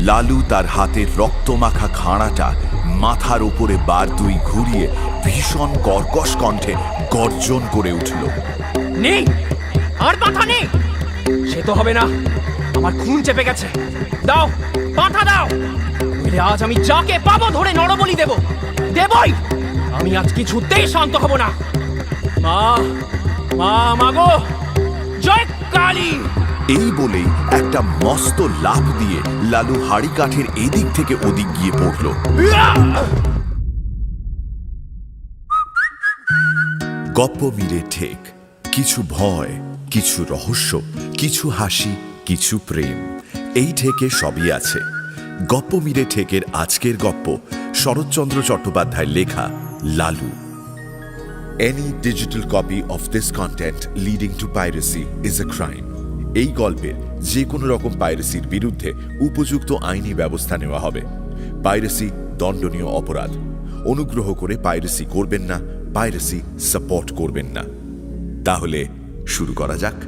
লালু তার হাতের রক্তমাখা খাঁড়াটা মাথার উপরে বার দুই ঘুরিয়ে ভীষণ কর্কশ কণ্ঠে গর্জন করে উঠল। নেই, আর মাথা নেই। সে তো হবে না, আমার খুন চেপে গেছে। দাও, মাথা দাও, নইলে আজ আমি যাকে পাবো ধরে নরবলি দেব। দেবই, আমি আজ কিছুতেই শান্ত হব না। মা, মা, মাগো, জয় কালী। এই বলেই একটা মস্ত লাফ দিয়ে লালু হাড়ি কাঠের এদিক থেকে ওদিক গিয়ে পড়ল। গপ্প মিলে ঠেক, কিছু ভয়, কিছু রহস্য, কিছু হাসি, কিছু প্রেম, এই ঠেকে সবই আছে। গপ্প মিলে ঠেকের আজকের গপ্প শরৎচন্দ্র চট্টোপাধ্যায় লেখা Lalu. Any digital copy of this content leading to piracy is a crime. এই গল্পের যে কোনো রকম পাইরেসির বিরুদ্ধে উপযুক্ত আইনি ব্যবস্থা নেওয়া হবে। পাইরেসি দণ্ডনীয় অপরাধ। অনুগ্রহ করে পাইরেসি করবেন না, পাইরেসি সাপোর্ট করবেন না। তাহলে শুরু করা যাক।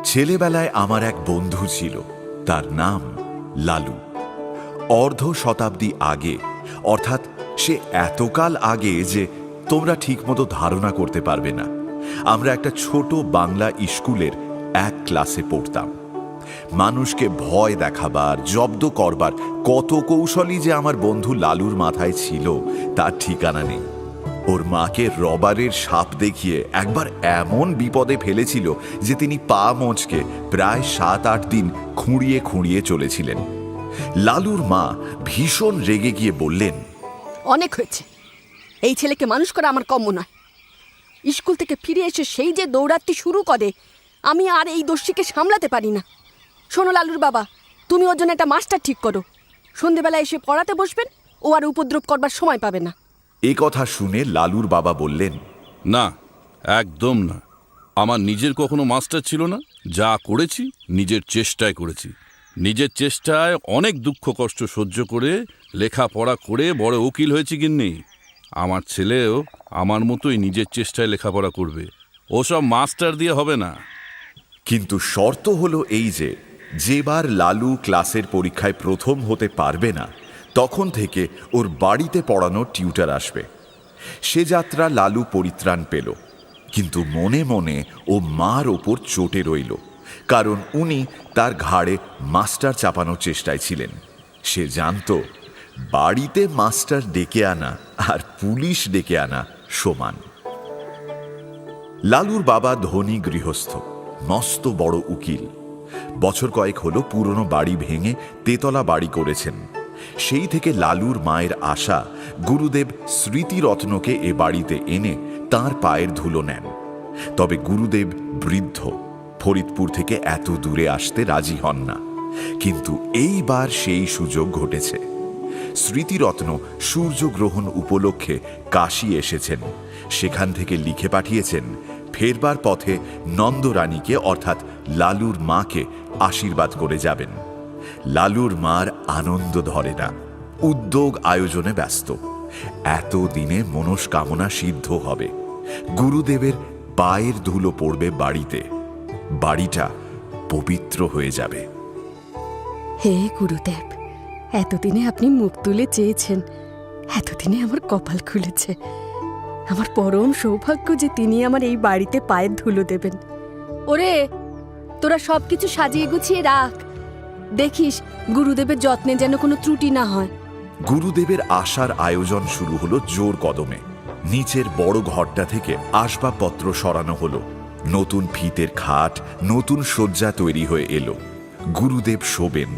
ছেলেবেলায় আমার এক বন্ধু ছিল, তার নাম লালু। অর্ধ শতাব্দী আগে, অর্থাৎ সে এতকাল আগে যে তোমরা ঠিকমতো ধারণা করতে পারবে না, আমরা একটা ছোট বাংলা স্কুলের এক ক্লাসে পড়তাম। মানুষকে ভয় দেখাবার, জব্দ করবার কত কৌশলই যে আমার বন্ধু লালুর মাথায় ছিল তার ঠিকানা নেই। ওর মাকে রবারের সাপ দেখিয়ে একবার এমন বিপদে ফেলেছিল যে তিনি পা মচকে প্রায় 7-8 দিন খুঁড়িয়ে খুঁড়িয়ে চলেছিলেন। লালুর মা ভীষণ রেগে গিয়ে বললেন, অনেক হয়েছে, এই ছেলেকে মানুষ করা আমার কম্য নয়। স্কুল থেকে ফিরে এসে সেই যে দৌড়াতে শুরু করে, আমি আর এই দোষীকে সামলাতে পারি না। শোনো লালুর বাবা, তুমি ওর জন্য একটা মাস্টার ঠিক করো। সন্ধেবেলা এসে পড়াতে বসবেন, ও আর উপদ্রব করবার সময় পাবে না। এ কথা শুনে লালুর বাবা বললেন, না, একদম না। আমার নিজের কখনো মাস্টার ছিল না। যা করেছি নিজের চেষ্টায় করেছি। নিজের চেষ্টায় অনেক দুঃখ কষ্ট সহ্য করে লেখাপড়া করে বড় উকিল হয়েছি গিন্নি। আমার ছেলেও আমার মতোই নিজের চেষ্টায় লেখাপড়া করবে। ওসব মাস্টার দিয়ে হবে না। কিন্তু শর্ত হলো এই যে, যেবার লালু ক্লাসের পরীক্ষায় প্রথম হতে পারবে না, তখন থেকে ওর বাড়িতে পড়ানো টিউটার আসবে। সে যাত্রা লালু পরিত্রাণ পেল, কিন্তু মনে মনে ও মার ওপর চটে রইল, কারণ উনি তার ঘাড়ে মাস্টার চাপানোর চেষ্টায় ছিলেন। সে জানত বাড়িতে মাস্টার ডেকে আনা আর পুলিশ ডেকে আনা সমান। লালুর বাবা ধনী গৃহস্থ, মস্ত বড় উকিল। বছর কয়েক হলো পুরনো বাড়ি ভেঙে তেতলা বাড়ি করেছেন। সেই থেকে লালুর মায়ের আশা গুরুদেব স্মৃতিরত্নকে এ বাড়িতে এনে তাঁর পায়ের ধুলো নেন। তবে গুরুদেব বৃদ্ধ, ফরিদপুর থেকে এত দূরে আসতে রাজি হন না। কিন্তু এইবার সেই সুযোগ ঘটেছে। স্মৃতিরত্ন সূর্যগ্রহণ উপলক্ষে কাশী এসেছেন। সেখান থেকে লিখে পাঠিয়েছেন ফেরবার পথে নন্দরানীকে, অর্থাৎ লালুর মাকে আশীর্বাদ করে যাবেন। লালুর মার আনন্দ ধরে না, উদ্যোগ আয়োজনে ব্যস্ত। এতদিনে মনস্কামনা সিদ্ধ হবে। গুরুদেবের পায়ের ধুলো পড়বে বাড়িতে, বাড়িটা পবিত্র হয়ে যাবে। হে গুরুদেব, এতদিনে আপনি মুখ তুলে চেয়েছেন, এতদিনে আমার কপাল খুলেছে। আমার পরম সৌভাগ্য যে তিনি আমার এই বাড়িতে পায়ের ধুলো দেবেন। ওরে, তোরা সবকিছু সাজিয়ে গুছিয়ে রাখ, দেখিস গুরুদেবের যত্নে যেন কোনো ত্রুটি না হয়। গুরুদেবের আসার আয়োজন শুরু হলো জোর কদমে। নিচের বড় ঘরটা থেকে আসবাবপত্র সরানো হলো। নতুন ফিতের খাট, নতুন শয্যা তৈরি হয়ে এলো। গুরুদেব শোবেন।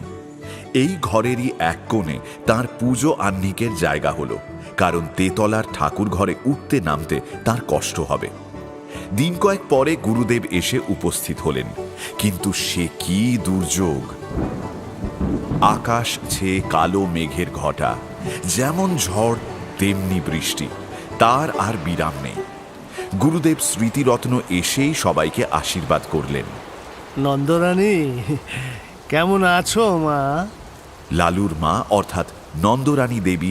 এই ঘরেরই এক কোণে তাঁর পুজো আহ্নিকের জায়গা হলো, কারণ তেতলার ঠাকুর ঘরে উঠতে নামতে তার কষ্ট হবে। দিন কয়েক পরে গুরুদেব এসে উপস্থিত হলেন, কিন্তু সে কি দুর্যোগ! আকাশ ছেয়ে কালো মেঘের ঘটা, যেমন ঝড় তেমনি বৃষ্টি, তার আর বিরাম নেই। গুরুদেব স্মৃতিরত্ন এসেই সবাইকে আশীর্বাদ করলেন। নন্দরানী, কেমন আছো মা? লালুর মা অর্থাৎ নন্দরানী দেবী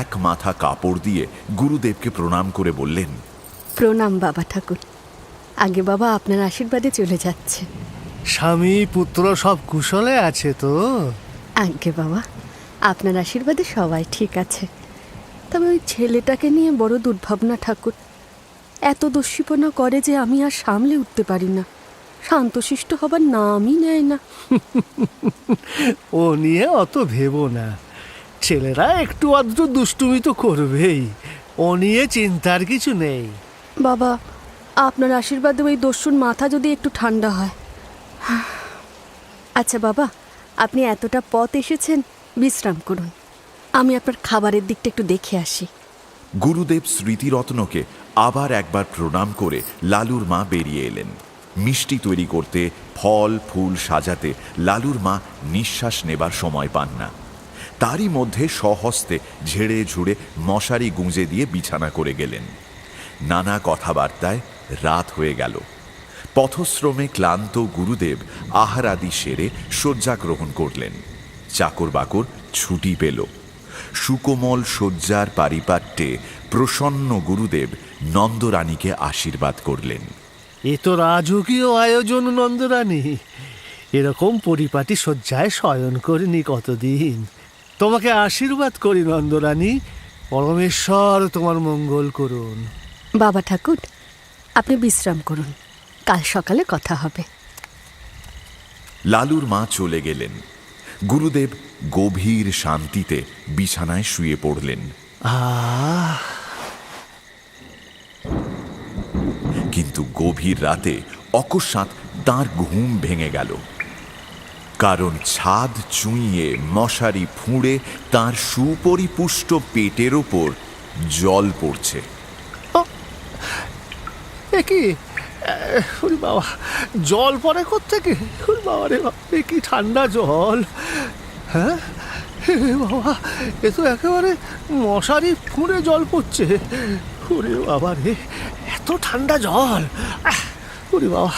এক মাথা কাপড় দিয়ে গুরুদেবকে প্রণাম করে বললেন, প্রণাম বাবা ঠাকুর, আগে বাবা আপনার আশীর্বাদে চলে যাচ্ছে। স্বামী পুত্র সব কুশলে আছে তো? আগে বাবা আপনার আশীর্বাদে সবাই ঠিক আছে, তবে ওই ছেলেটাকে নিয়ে বড় দুর্ভাবনা ঠাকুর। এত দস্যিপনা করে যে আমি আর সামলে উঠতে পারি না। শান্তশিষ্ট হবার নামই নেয় না। ও নিয়ে অত ভেবো না, ছেলেরা একটু আধটু দুষ্টুমি তো করবেই, ও নিয়ে চিন্তার কিছু নেই। বাবা আপনার আশীর্বাদে ওই দস্যুর মাথা যদি একটু ঠান্ডা হয়। আচ্ছা বাবা, আপনি এতটা পথ এসেছেন, বিশ্রাম করুন। আমি আপনার খাবারের দিকটা একটু দেখে আসি। গুরুদেব স্মৃতিরত্নকে আবার একবার প্রণাম করে লালুর মা বেরিয়ে এলেন। মিষ্টি তৈরি করতে, ফল ফুল সাজাতে লালুর মা নিঃশ্বাস নেবার সময় পান না। তারই মধ্যে স্বহস্তে ঝেড়ে ঝুড়ে মশারি গুঁজে দিয়ে বিছানা করে গেলেন। নানা কথাবার্তায় রাত হয়ে গেল। পথশ্রমে ক্লান্ত গুরুদেব আহারাদি সেরে শয্যা গ্রহণ করলেন। চাকর বাকর ছুটি পেল। সুকোমল শয্যার পারিপাট্যে প্রসন্ন গুরুদেব নন্দরানীকে আশীর্বাদ করলেন। এ তো রাজকীয় আয়োজন নন্দরানী, এরকম পরিপাটি শয্যায় শয়ন করিনি কতদিন। তোমাকে আশীর্বাদ করি নন্দরানী, পরমেশ্বর তোমার মঙ্গল করুন। বাবা ঠাকুর আপনি বিশ্রাম করুন, কাল সকালে কথা হবে। লালুর মা চলে গেলেন। গুরুদেব গভীর শান্তিতে বিছানায় শুয়ে পড়লেন। আহ, কিন্তু গভীর রাতে অকস্মাৎ তাঁর ঘুম ভেঙে গেল, কারণ ছাদ চুঁইয়ে মশারি ফুঁড়ে তাঁর সুপরিপুষ্ট পেটের ওপর জল পড়ছে। এ কি ওরে বাবা, জল পড়ে কোত্থেকে? ওরে বাবা রে বাবা, এ কি ঠান্ডা জল! হ্যাঁ হে বাবা, এ তো একেবারে মশারি ফুঁড়ে জল পড়ছে। ওরে বাবা রে, এত ঠান্ডা জল! ওরে বাবা!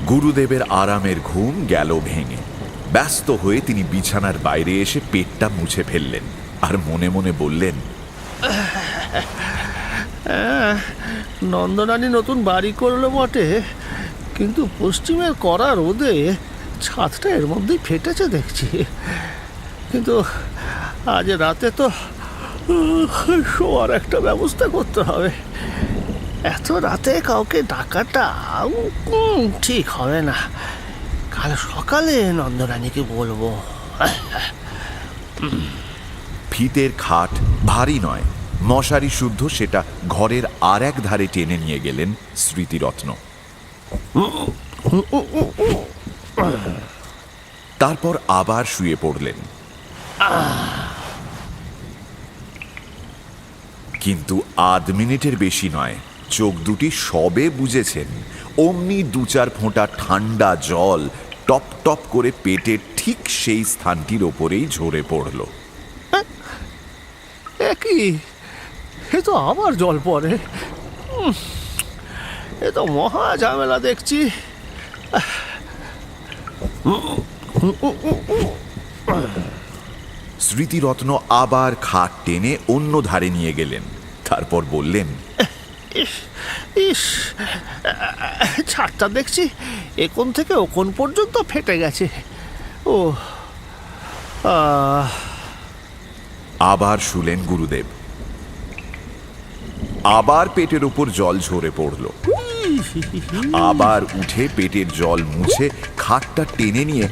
গুরুদেবের আরামের ঘুম গেল ভেঙে। ব্যস্ত হয়ে তিনি বিছানার বাইরে এসে পেটটা মুছে ফেললেন আর মনে মনে বললেন, নন্দরানী নতুন বাড়ি করলো বটে, কিন্তু পশ্চিমের কড়া রোদে ছাদটা এর মধ্যেই ফেটেছে দেখছি। কিন্তু আজ রাতে তো শোয়ার একটা ব্যবস্থা করতে হবে। এত রাতে কাউকে ডাকাটা ঠিক হবে না। কাল সকালে নন্দরানীকে বলবো। ফিতের খাট ভারী নয়, মশারি শুদ্ধ, সেটা ঘরের আর এক ধারে টেনে নিয়ে গেলেন স্মৃতিরত্ন। তারপর আবার শুয়ে পড়লেন। কিন্তু আধ মিনিটের বেশি নয়, চোখ দুটি সবে বুজেছেন, অমনি দু চার ফোঁটা ঠান্ডা জল টপ টপ করে পেটের ঠিক সেই স্থানটির ওপরেই ঝরে পড়ল। একই, এ তো আবার জল পড়ে। এ তো মহা ঝামেলা দেখছি। স্মৃতিরত্ন আবার খাট টেনে অন্য ধারে নিয়ে গেলেন। তারপর বললেন, ইস, ছাদটা দেখছি এখন থেকে ওখান পর্যন্ত ফেটে গেছে। ও আবার শুলেন গুরুদেব। আবার পেটের উপর জল ঝরে পড়ল। আবার উঠে পেটের জল মুছে খাটটা টেনে নিয়ে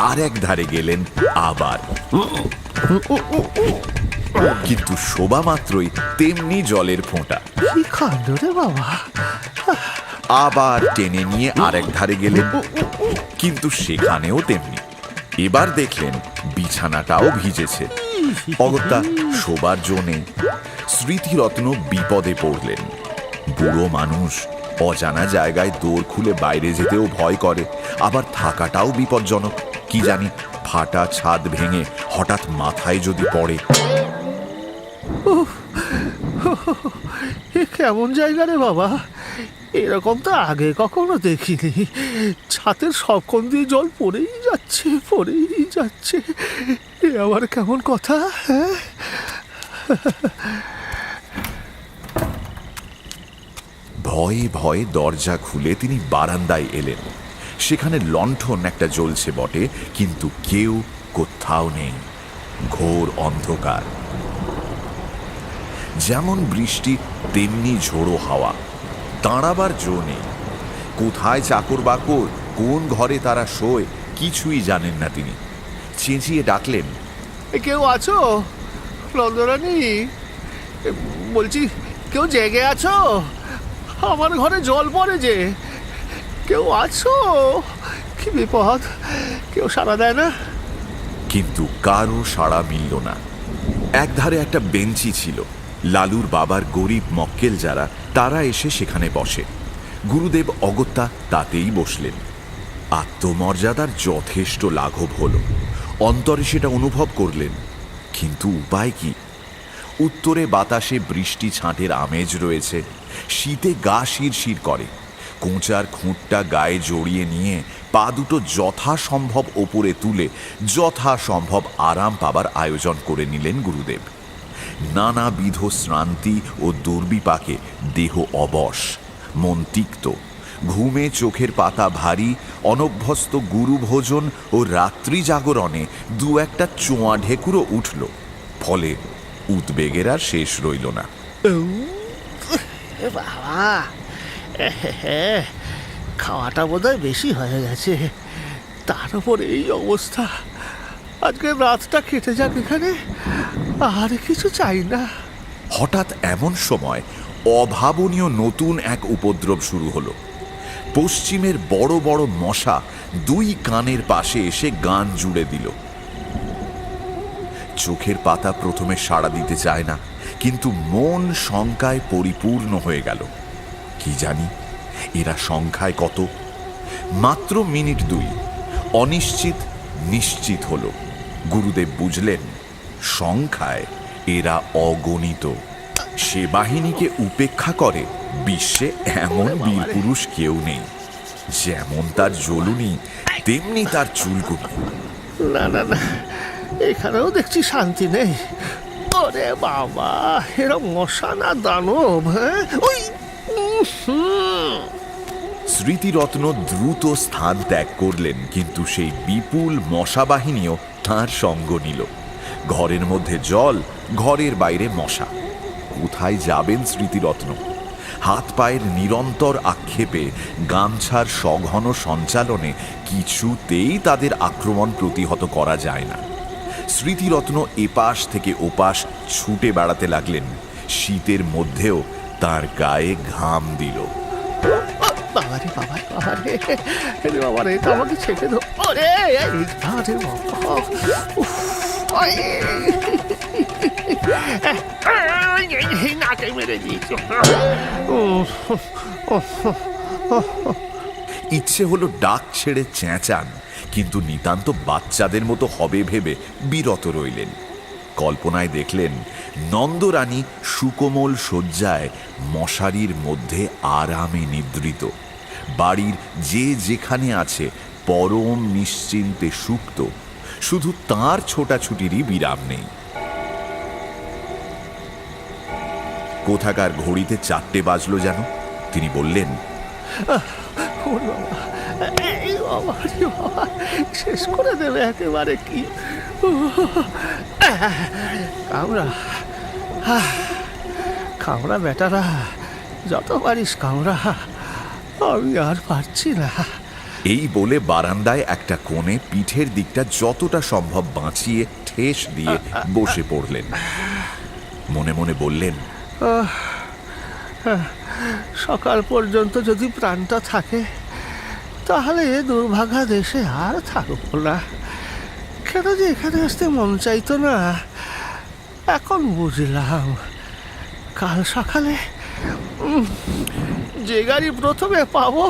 আর এক ধারে গেলেন আবার। কিন্তু শোভা মাত্রই তেমনি জলের ফোঁটা। কি কাণ্ড রে বাবা! আবার টেনে নিয়ে আর এক ধারে গেলেন, কিন্তু সেখানেও তেমনি। এবার দেখলেন বিছানাটাও ভিজেছে। অগত্যা শোবার জো নেই। স্মৃতিরত্ন বিপদে পড়লেন। বুড়ো মানুষ, অজানা জায়গায় দৌড় খুলে বাইরে যেতেও ভয় করে, আবার থাকাটাও বিপজ্জনক। কি জানি ফাটা ছাদ ভেঙে হঠাৎ মাথায় যদি পড়ে। এ কেমন জায়গা রে বাবা! এরকম তো আগে কখনো দেখিনি। ছাদের সব কোণ দিয়ে জল পড়েই যাচ্ছে, পড়েই যাচ্ছে। এ আবার কেমন কথা? হ্যাঁ, ভয়ে ভয়ে দরজা খুলে তিনি বারান্দায় এলেন। সেখানে লণ্ঠন একটা জ্বলছে বটে, কিন্তু কেউ কোথাও নেই। ঘোর অন্ধকার। যেমন বৃষ্টি তেমনি ঝোড়ো হাওয়া। দাঁড়াবার জো নেই। কোথায় চাকর বাকর, কোন ঘরে তারা শোয়, কিছুই জানেন না তিনি। চেঁচিয়ে ডাকলেন, কেউ আছো নন্দরানী? বলছি, কেউ জেগে আছো? আমার ঘরে জল পড়ে যে। কেউ আছো? কি বিপদ! কেউ সাড়া দেয় না। কিন্তু কারো সাড়া মিলল না। একধারে একটা বেঞ্চি ছিল। লালুর বাবার গরিব মক্কেল যারা, তারা এসে সেখানে বসে। গুরুদেব অগত্যা তাতেই বসলেন। আত্মমর্যাদার যথেষ্ট লাঘব হল। অন্তরে সেটা অনুভব করলেন, কিন্তু উপায় কি? উত্তরে বাতাসে বৃষ্টি ছাঁটের আমেজ রয়েছে। শীতে গা শিরশির করে। কোঁচার খুঁটটা গায়ে জড়িয়ে নিয়ে পা দুটো যথাসম্ভব ওপরে তুলে যথাসম্ভব আরাম পাবার আয়োজন করে নিলেন গুরুদেব। নানাবিধ শ্রান্তি ও দুর্বিপাকে দেহ অবশ, মন তিক্ত। ঘুমে চোখের পাতা ভারী, অনভ্যস্ত গুরুভোজন ও রাত্রি জাগরণে দু একটা চোঁয়া ঢেকুরও উঠল। ফলে উদ্বেগের আর শেষ রইল না। বাবা, খাওয়াটা বোধহয় বেশি হয়ে গেছে। তার উপর এই অবস্থা। আজকে রাতটা কেটে যাক এখানে, আর কিছু চাই না। হঠাৎ এমন সময় অভাবনীয় নতুন এক উপদ্রব শুরু হলো। পশ্চিমের বড় বড় মশা দুই কানের পাশে এসে গান জুড়ে দিল। চোখের পাতা প্রথমে সাড়া দিতে চায় না, কিন্তু মন শঙ্কায় পরিপূর্ণ হয়ে গেল। কি জানি এরা সংখ্যায় কত? মাত্র মিনিট দুই অনিশ্চিত নিশ্চিত হলো। গুরুদেব বুঝলেন, সংখ্যায় এরা অগণিত। সে বাহিনীকে উপেক্ষা করে বিশ্বে এমন বীরপুরুষ কেউ নেই। যেমন তার জ্বলুনি, তেমনি তার চুলকুনি। না না না, এখানেও দেখছি শান্তি নেই। ওরে বাবা, এরা মশা না দানব? হ্যাঁ, ওই স্মৃতিরত্ন দ্রুত স্থান ত্যাগ করলেন, কিন্তু সেই বিপুল মশা বাহিনীও তাঁর সঙ্গ নিল। ঘরের মধ্যে জল, ঘরের বাইরে মশা। কোথায় যাবেন স্মৃতিরত্ন? হাত পায়ের নিরন্তর আক্ষেপে, গামছার সঘন সঞ্চালনে কিছুতেই তাদের আক্রমণ প্রতিহত করা যায় না। স্মৃতিরত্ন এপাশ থেকে ওপাশ ছুটে বেড়াতে লাগলেন। শীতের মধ্যেও তার গায়ে ঘাম দিল। বাবারে বাবারে বাবারে, আরে বাবারে, এটা আমাকে ছেঁকে দাও। ওরে আরে বাবা, নাকে মেরে দিয়েছ। ইচ্ছে হলো ডাক ছেড়ে চেঁচান, কিন্তু নিতান্ত বাচ্চাদের মতো হবে ভেবে বিরত রইলেন। কল্পনায় দেখলেন নন্দরানী সুকোমল শয্যায় মশারির মধ্যে আরামে নিদ্রিত। বাড়ির যে যেখানে আছে পরম নিশ্চিন্তে সুপ্ত। শুধু তাঁর ছোটাছুটিরই বিরাম নেই। কোথাকার ঘড়িতে 4টে বাজলো যেন। তিনি বললেন, শেষ করে দেবে একেবারে। কি কামড়া কামড়া বেটারা, যত পারিস কামড়া, আমি আর পারছি না। এই বলে বারান্দায় একটা কোণে পিঠের দিকটা যতটা সম্ভব বাঁচিয়ে ঠেস দিয়ে বসে পড়লেন। মনে মনে বললেন, সকাল পর্যন্ত যদি প্রাণটা থাকে, তাহলে দুর্ভাগা দেশে আর থাকবো না। কেন যে এখানে আসতে মন চাইতো না, এখন বুঝলাম। কাল সকালে যে গাড়ি প্রথমে পাবো,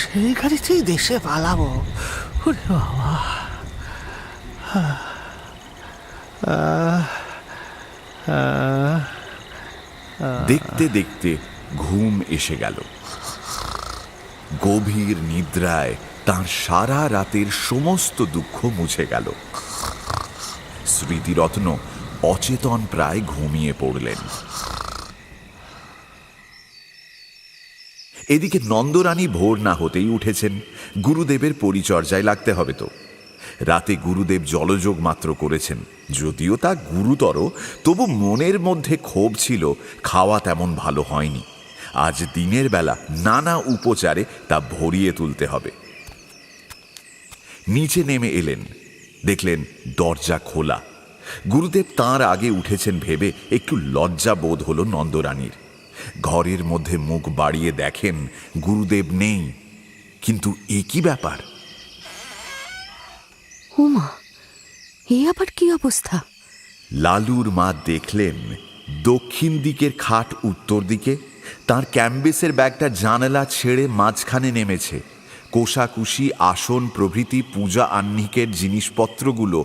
সেই গাড়িতেই দেশে পালাবো। ওরে বাবা। দেখতে দেখতে ঘুম এসে গেল। গভীর নিদ্রায় তার সারা রাতের সমস্ত দুঃখ মুছে গেল। স্মৃতিরত্ন অচেতন প্রায় ঘুমিয়ে পড়লেন। এদিকে নন্দরানী ভোর না হতেই উঠেছেন, গুরুদেবের পরিচর্যায় লাগতে হবে তো। রাতে গুরুদেব জলযোগ মাত্র করেছেন, যদিও তা গুরুতর, তবু মনের মধ্যে ক্ষোভ ছিল খাওয়া তেমন ভালো হয়নি। আজ দিনের বেলা নানা উপচারে তা ভরিয়ে তুলতে হবে। নিচে নেমে এলেন, দেখলেন দরজা খোলা। গুরুদেব তাঁর আগে উঠেছেন ভেবে একটু লজ্জা বোধ হল নন্দরানীর। ঘরের মধ্যে মুখ বাড়িয়ে দেখেন গুরুদেব নেই। কিন্তু এ কি ব্যাপার? উমা, এ আবার কি অবস্থা? লালুর মা দেখলেন দক্ষিণ দিকের খাট উত্তর দিকে, তার ক্যাম্বেসের ব্যাগটা জানালা ছেড়ে মাঝখানে নেমেছে। কোষাকুষি, আসন প্রভৃতি পূজা আহ্নিকের জিনিসপত্রগুলো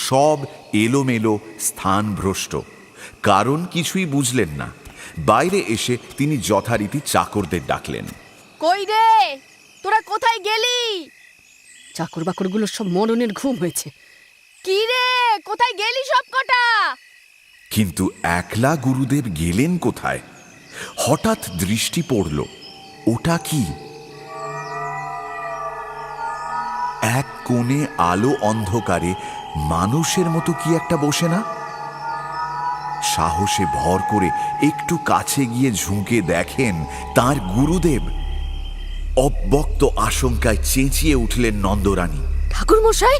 সব এলোমেলো, স্থানভ্রষ্ট। কারণ কিছুই বুঝলেন না। বাইরে এসে তিনি যথারীতি চাকরদের ডাকলেন। কই রে, তোরা কোথায় গেলি? চাকর বাকরগুলো সব মরণের ঘুম হয়েছে। কি রে, কোথায় গেলি সব কটা? কিন্তু একলা গুরুদেব গেলেন কোথায়? হঠাৎ দৃষ্টি পড়ল, ওটা কি? এক কোণে আলো অন্ধকারে মানুষের মতো কি একটা বসে না? সাহসে ভর করে একটু কাছে গিয়ে ঝুঁকে দেখেন তার গুরুদেব। অব্যক্ত আশঙ্কায় চেঁচিয়ে উঠলেন নন্দরানী। ঠাকুর মশাই,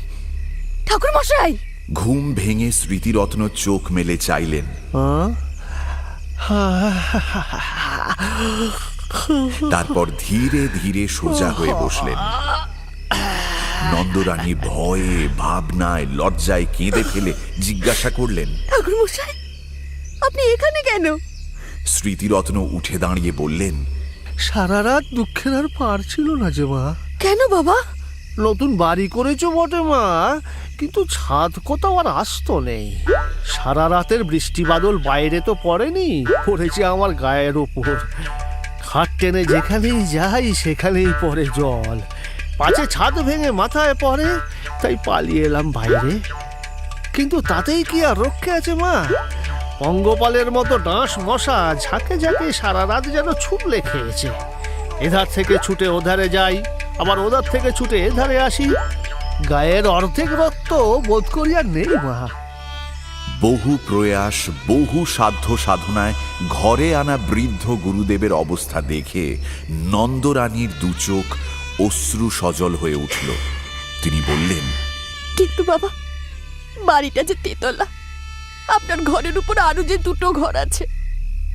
ঠাকুর মশাই! ঘুম ভেঙে স্মৃতিরত্ন চোখ মেলে চাইলেন। তারপর ধীরে ধীরে সোজা হয়ে বসলেন। নন্দরানী ভয়ে, ভাবনায়, লজ্জায় কেঁদে ফেলে জিজ্ঞাসা করলেন, ঠাকুর মশাই, আপনি এখানে কেন? স্মৃতিরত্ন উঠে দাঁড়িয়ে বললেন, সারা রাত দুঃখের আর পার ছিল না যে মা। কেন বাবা? নতুন বাড়ি করেছো বটে মা, কিন্তু ছাদ কোথাও আর আস্ত নেই। সারা রাতের বৃষ্টি বাদল বাইরে তো পড়েনি, পড়েছে আমার গায়ের ওপর। খাট টেনে যেখানেই যাই সেখানেই পড়ে জল। পাছে ছাদ ভেঙে মাথায় পড়ে, তাই পালিয়ে এলাম বাইরে। কিন্তু তাতেই কি আর রক্ষে আছে মা? পঙ্গপালের মতো ডাঁশ মশা ঝাঁকে ঝাঁকে সারা রাত যেন ছুটলে খেয়েছে। এধার থেকে ছুটে ওধারে যাই, আবার ওধার থেকে ছুটে এধারে আসি। গায়ের অর্ধেক রক্ত বোধ করি আর নেই মা। বহু প্রয়াস, বহু সাধ্য সাধনায় ঘরে আনা বৃদ্ধ গুরুদেবের অবস্থা দেখে নন্দরানীর দু চোখ অশ্রু সজল হয়ে উঠল। তিনি বললেন, কিন্তু বাবা, বাড়িটা যে তেতলা, আপনার ঘরের উপর আরো যে দুটো ঘর আছে,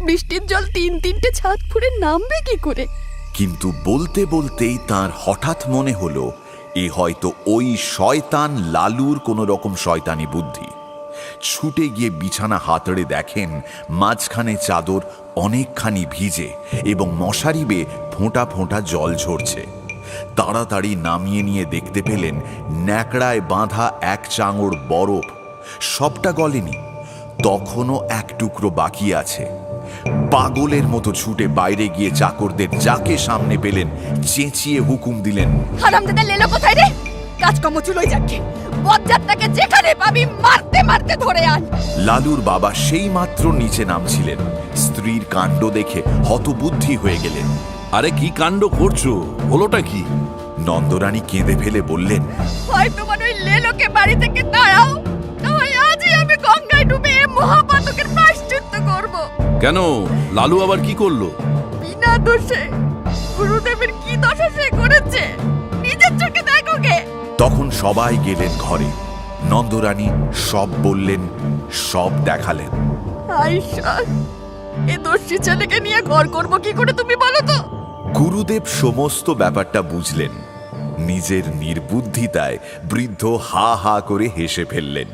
বৃষ্টির জল তিনটে ছাদ ফুঁড়ে নামবে কি করে? কিন্তু বলতে বলতেই তার হঠাৎ মনে হলো এ হয়তো ওই শয়তান লালুর কোনো রকম শয়তানি বুদ্ধি। ছুটে গিয়ে বিছানা হাতড়ে দেখেন মাঝখানে চাদর অনেকখানি ভিজে এবং মশারি বেয়ে ফোঁটা ফোঁটা জল ঝরছে। তাড়াতাড়ি নামিয়ে নিয়ে দেখতে পেলেন ন্যাকড়ায় বাঁধা এক চাঙড় বরফ। সবটা গলেনি, তখনও এক টুকরো বাকি আছে। পাগলের মতো ছুটে বাইরে গিয়ে চাকরদের যাকে সামনে পেলেন চেঁচিয়ে হুকুম দিলেন, হারামজাদা লেলো কোথায় রে? কাজকর্ম চুলোই যাচ্ছে, বজ্জাতটাকে যেখানে পাবি মারতে মারতে ধরে আন। লালুর বাবা সেই মাত্র নিচে নামছিলেন। স্ত্রীর কাণ্ড দেখে হতবুদ্ধি হয়ে গেলেন। আরে কি কাণ্ড করছো, হলোটা কি? নন্দরানী কেঁদে ফেলে বললেন, হয় তোমার ওই লেলোকে বাড়ি থেকে তাড়াও, না হয় আজই আমি গঙ্গায় ডুবে এ মহাপাতকের প্রায়শ্চিত্ত করব। কেন, লালু আবার কি করলো? বিনা দোষে গুরুদেবের কি দশা সে করেছে, নিজের চোখে দেখো গে। তখন সবাই গেলেন ঘরে। নন্দরানী সব বললেন, সব দেখালেন। আইসার, এ দোষী ছেলেকে নিয়ে ঘর করবো কি করে তুমি বলো তো? গুরুদেব সমস্ত ব্যাপারটা বুঝলেন। নিজের নির্বুদ্ধিতায় বৃদ্ধ হা হা করে হেসে ফেললেন।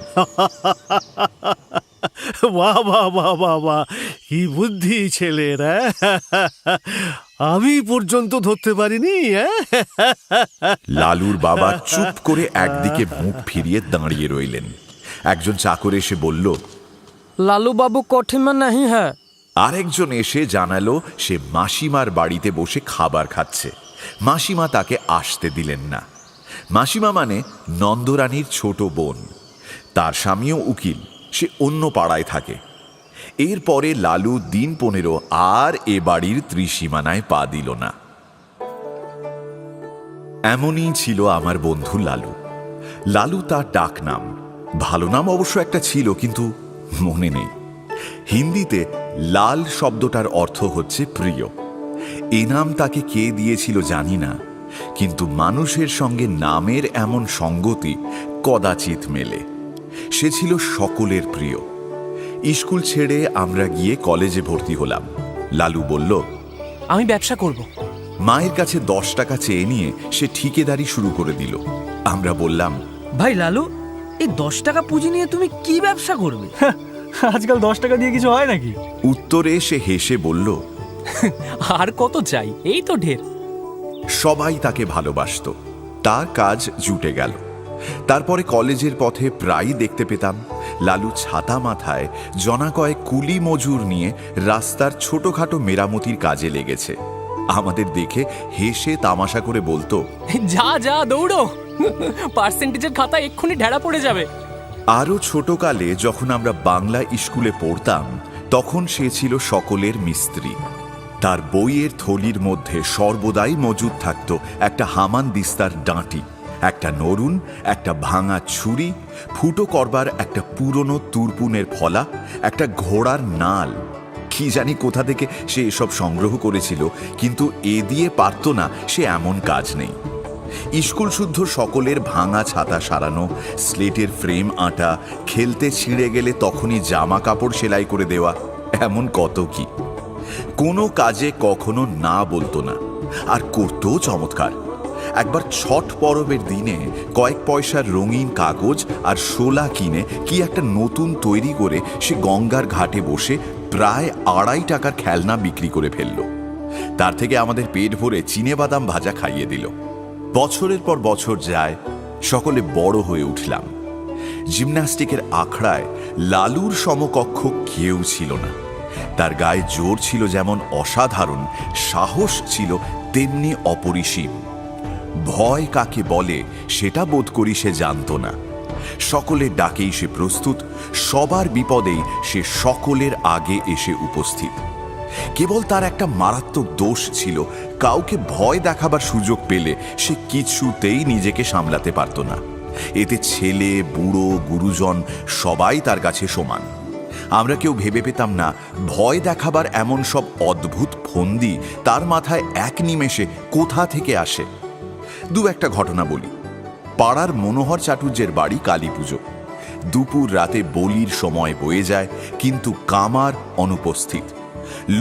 বাহ বাহ বাহ বাহ বাহ, কি বুদ্ধি ছেলের! আমি পর্যন্ত ধরতে পারিনি। লালুর বাবা চুপ করে একদিকে মুখ ফিরিয়ে দাঁড়িয়ে রইলেন। একজন চাকর এসে বলল, লালু বাবু কোঠে মে नहीं है। আরেকজন এসে জানালো সে মাসিমার বাড়িতে বসে খাবার খাচ্ছে। মাসিমা তাকে আসতে দিলেন না। মাসিমা মানে নন্দরানীর ছোট বোন। তার স্বামীও উকিল, সে অন্য পাড়ায় থাকে। এরপরে লালু দিন 15 আর এ বাড়ির ত্রিসীমানায় পা দিল না। এমনই ছিল আমার বন্ধু লালু। লালু তার ডাক নাম। ভালো নাম অবশ্য একটা ছিল, কিন্তু মনে নেই। হিন্দিতে লাল শব্দটার অর্থ হচ্ছে প্রিয়। এ নাম তাকে কে দিয়েছিল জানি না, কিন্তু মানুষের সঙ্গে নামের এমন সঙ্গতি কদাচিৎ মেলে। সে ছিল সকলের প্রিয়। স্কুল ছেড়ে আমরা গিয়ে কলেজে ভর্তি হলাম। লালু বলল, আমি ব্যবসা করব। মায়ের কাছে 10 টাকা চেয়ে নিয়ে সে ঠিকেদারি শুরু করে দিল। আমরা বললাম, ভাই লালু, এই 10 টাকা পুঁজি নিয়ে তুমি কি ব্যবসা করবে? আজকাল 10 টাকা দিয়ে কিছু হয় নাকি? উত্তরে সে হেসে বলল, আর কত চাই, এই তো ঢের। সবাই তাকে ভালোবাসত। তার কাজ জুটে গেল। তারপরে কলেজের পথে প্রায়ই দেখতে পেতাম লালু ছাতা মাথায় জনা কয়েক কুলি মজুর নিয়ে রাস্তার ছোটখাটো মেরামতির কাজে লেগেছে। আমাদের দেখে হেসে তামাশা করে বলতো, যা যা দৌড়ো, পার্সেন্টেজের খাতা এক্ষুনি ঢেড়া পড়ে যাবে। আরও ছোটকালে যখন আমরা বাংলা স্কুলে পড়তাম, তখন সে ছিল সকলের মিস্ত্রি। তার বইয়ের থলির মধ্যে সর্বদাই মজুদ থাকত একটা হামান দিস্তার ডাঁটি, একটা নরুন, একটা ভাঙা ছুরি, ফুটো করবার একটা পুরনো তুরপুনের ফলা, একটা ঘোড়ার নাল। কি জানি কোথা থেকে সে এসব সংগ্রহ করেছিল, কিন্তু এ দিয়ে পারত না সে এমন কাজ নেই। স্কুল শুদ্ধ সকলের ভাঙা ছাতা সারানো, স্লেটের ফ্রেম আঁটা, খেলতে ছিঁড়ে গেলে তখনই জামা কাপড় সেলাই করে দেওয়া, এমন কত কি। কোনো কাজে কখনো না বলতো না, আর করতেও চমৎকার। একবার ছট পরবের দিনে কয়েক পয়সার রঙিন কাগজ আর শোলা কিনে কি একটা নতুন তৈরি করে সে গঙ্গার ঘাটে বসে প্রায় 2.5 টাকার খেলনা বিক্রি করে ফেলল। তার থেকে আমাদের পেট ভরে চিনেবাদাম ভাজা খাইয়ে দিল। বছরের পর বছর যায়, সকলে বড় হয়ে উঠলাম। জিমন্যাস্টিকের আখড়ায় লালুর সমকক্ষ কেউ ছিল না। তার গায়ে জোর ছিল যেমন অসাধারণ, সাহস ছিল তেমনি অপরিসীম। ভয় কাকে বলে সেটা বোধ করি সে জানত না। সকলের ডাকেই সে প্রস্তুত, সবার বিপদেই সে সকলের আগে এসে উপস্থিত। কেবল তার একটা মারাত্মক দোষ ছিল, কাউকে ভয় দেখাবার সুযোগ পেলে সে কিছুতেই নিজেকে সামলাতে পারত না। এতে ছেলে, বুড়ো, গুরুজন সবাই তার কাছে সমান। আমরা কেউ ভেবে পেতাম না ভয় দেখাবার এমন সব অদ্ভুত ফন্দি তার মাথায় এক নিমেষে কোথা থেকে আসে। দু একটা ঘটনা বলি। পাড়ার মনোহর চাটুর্যের বাড়ি কালী পুজো। দুপুর রাতে বলির সময় বয়ে যায়, কিন্তু কামার অনুপস্থিত।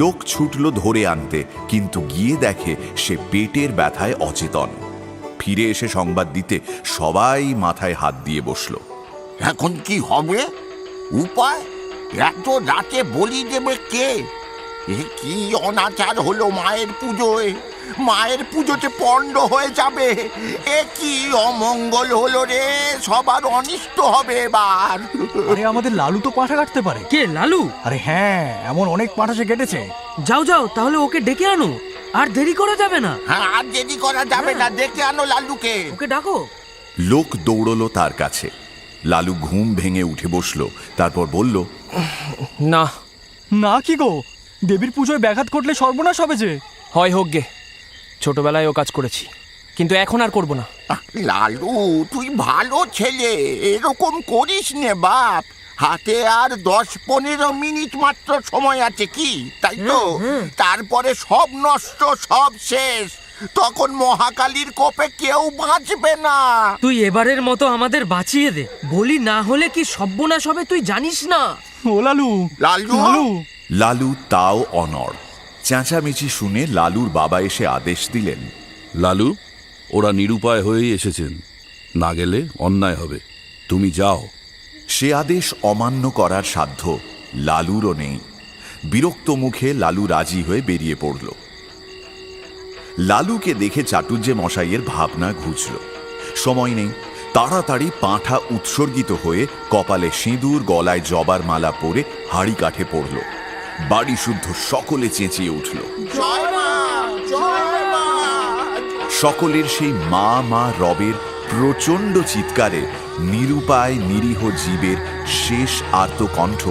লোক ছুটল ধরে আনতে, কিন্তু গিয়ে দেখে সে পেটের ব্যথায় অচেতন। ফিরে এসে সংবাদ দিতে সবাই মাথায় হাত দিয়ে বসল। এখন কি হবে? উপায়? এত রাতে বলি দেবে কে? এ কি অনাচার হলো মায়ের পুজোয়! মায়ের পুজোতে পণ্ড হয়ে যাবে। এ কি অমঙ্গল হলো রে! সবার অনিষ্ট হবে এবার। আরে আমাদের লালু তো পাঁঠা কাটতে পারে। কে লালু? আরে হ্যাঁ, এমন অনেক পাঁঠা সে কেটেছে। যাও যাও, তাহলে ওকে ডেকে আনো, আর দেরি করা যাবে না। হ্যাঁ, আর দেরি করা যাবে না, ডেকে আনো লালুকে। ওকে ডাকো। লোক দৌড়লো তার কাছে। লালু ঘুম ভেঙে উঠে বসল, তারপর বলল, না, না কি গো, দেবীর পুজোয় ব্যাঘাত ঘটলে সর্বনাশ হবে যে। হয় হোক গে, ছোটবেলায় ও কাজ করেছি, কিন্তু এখন আর করব না। লালু, তুই ভালো ছেলে, এরকম করিস নে বাপ। হাতে আর 10-15 মিনিট মাত্র সময় আছে, কি তাই তো? তারপরে সব নষ্ট, সব শেষ। তখন মহাকালীর কোপে কেউ বাঁচবে না। তুই এবারের মতো আমাদের বাঁচিয়ে দে। বলি না হলে কি সর্বনাশ হবে তুই জানিস না। ও লালু, লালু, লালু। লালু তাও অনড়। চেঁচামেচি শুনে লালুর বাবা এসে আদেশ দিলেন, লালু, ওরা নিরুপায় হয়েই এসেছেন, না গেলে অন্যায় হবে, তুমি যাও। সে আদেশ অমান্য করার সাধ্য লালুরও নেই। বিরক্ত মুখে লালু রাজি হয়ে বেরিয়ে পড়ল। লালুকে দেখে চাটুর্যে মশাইয়ের ভাবনা ঘুচল। সময় নেই, তাড়াতাড়ি পাঁঠা উৎসর্গিত হয়ে কপালে সিঁদুর, গলায় জবার মালা পরে হাড়ি কাঠে পড়ল। বাড়ি শুদ্ধ সকলে চেঁচিয়ে উঠল। জয় মা, জয় মা। সকলের সেই মা মা রবের প্রচণ্ড চিৎকারে নিরুপায় নিরীহ জীবের শেষ আর্তকণ্ঠ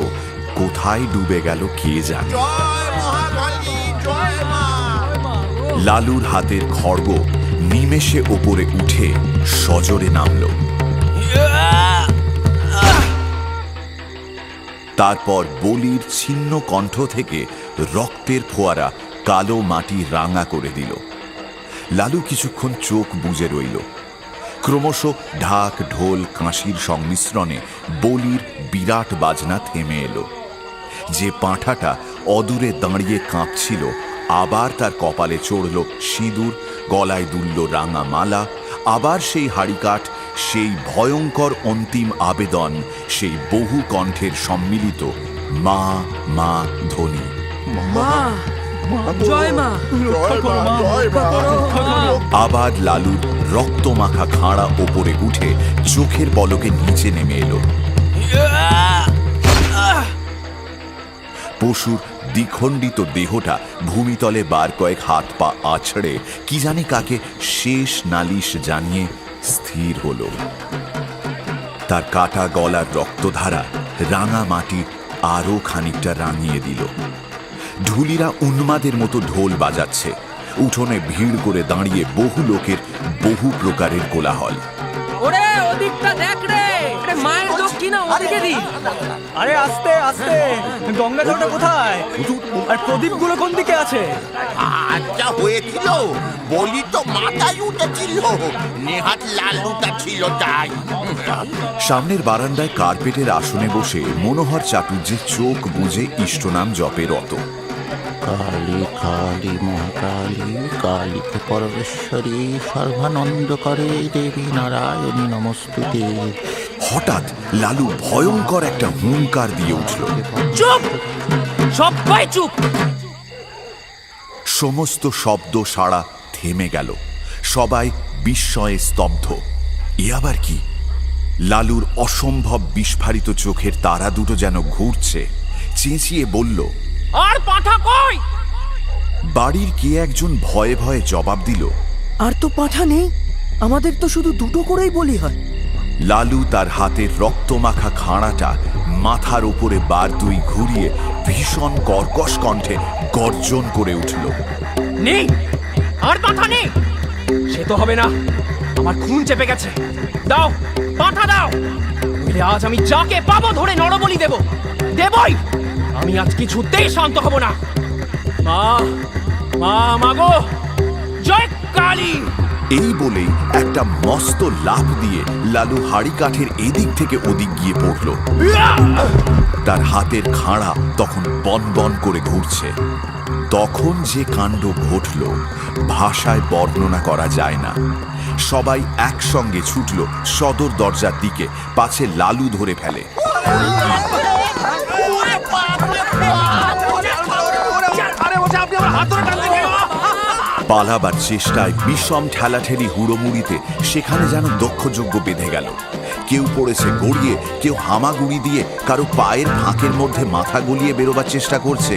কোথায় ডুবে গেল কে জানে। জয় মহাকালী, জয় মা। লালুর হাতের খড়গ নিমেষে ওপরে উঠে সজোরে নামল। তারপর বলির ছিন্ন কণ্ঠ থেকে রক্তের ফোয়ারা কালো মাটি রাঙা করে দিল। লালু কিছুক্ষণ চোখ বুজে রইল। ক্রমশ ঢাক, ঢোল, কাঁসির সংমিশ্রণে বলির বিরাট বাজনা থেমে এলো। যে পাঁঠাটা অদূরে দাঁড়িয়ে কাঁপছিল, আবার তার কপালে চড়ল সিঁদুর, গলায় দুলল রাঙা মালা। আবার সেই হাড়িকাঠ, সেই ভয়ঙ্কর অন্তিম আবেদন, সেই বহু কণ্ঠের সম্মিলিত মা মা ধ্বনি। মা, জয় মা, আবার লালুর রক্তমাখা খাঁড়া ওপরে উঠে চোখের পলকে নিচে নেমে এলো। পশুর দ্বিখণ্ডিত দেহটা ভূমিতলে বার কয়েক হাত পা আছড়ে কি জানি কাকে শেষ নালিশ জানিয়ে স্থির হলো। তার কাটা গলার রক্তধারা রাঙা মাটি আরো খানিকটা রাঙিয়ে দিল। ঢুলিরা উন্মাদের মতো ঢোল বাজাচ্ছে। উঠোনে ভিড় করে দাঁড়িয়ে বহু লোকের বহু প্রকারের কোলাহল। ওরে ওদিকটা দেখ রে, মায়ের দক্ষিণা ওদিকে দি। আরে আস্তে আস্তে, গঙ্গা জলটা কোথায়? আর প্রদীপগুলো কোন দিকে আছে? আচ্ছা হয়েছিল, বলি তো মাথায় উঠেছিল, নেহাত লালুটা ছিল তাই। সামনের বারান্দায় কার্পেটের আসনে বসে মনোহর চাটুর্যের চোখ বুজে ইষ্টনাম জপে রত। কালী কালী মহাকালী, কালীকে পরমেশ্বরী, সর্বানন্দ করে দেবী নারায়ণী নমস্তুতে। হঠাৎ লালু ভয়ঙ্কর একটা হুঙ্কার দিয়ে উঠল। চুপ, সবাই চুপ। সমস্ত শব্দ সাড়া থেমে গেল। সবাই বিস্ময়ে স্তব্ধ। এ আবার কি? লালুর অসম্ভব বিস্ফারিত চোখের তারা দুটো যেন ঘুরছে। চেঁচিয়ে বলল, আর পাঁঠা কই? বাড়ির কে একজন ভয়ে ভয়ে জবাব দিল, আর তো পাঠা নেই, আমাদের তো শুধু দুটো করেই বলি হয়। লালু তার হাতের রক্তমাখা খাঁড়াটা মাথার উপরে বার দুই ঘুরিয়ে ভীষণ কর্কশ কণ্ঠে গর্জন করে উঠল। নেই, আর পাঁঠা নেই। সে তো হবে না, আমার খুন চেপে গেছে। দাও, পাঁঠা দাও, নইলে আজ আমি যাকে পাবো ধরে নরবলি দেব। দেবই, আমি আজ কিছুতেই শান্ত হব না। মা মা মাগো, জয় কালী। এই বলেই একটা মস্ত লাফ দিয়ে লালু হাড়ি কাঠের এদিক থেকে ওদিক গিয়ে পড়ল। তার হাতের খাঁড়া তখন বন বন করে ঘুরছে। তখন যে কাণ্ড ঘটল ভাষায় বর্ণনা করা যায় না। সবাই একসঙ্গে ছুটল সদর দরজার দিকে, পাছে লালু ধরে ফেলে। পালাবার চেষ্টায় বিষম ঠেলাঠেলি হুড়োমুড়িতে সেখানে যেন দক্ষযজ্ঞ বেঁধে গেল। কেউ পড়েছে গড়িয়ে, কেউ হামাগুড়ি দিয়ে কারো পায়ের ফাঁকের মধ্যে মাথা গলিয়ে বেরোবার চেষ্টা করছে।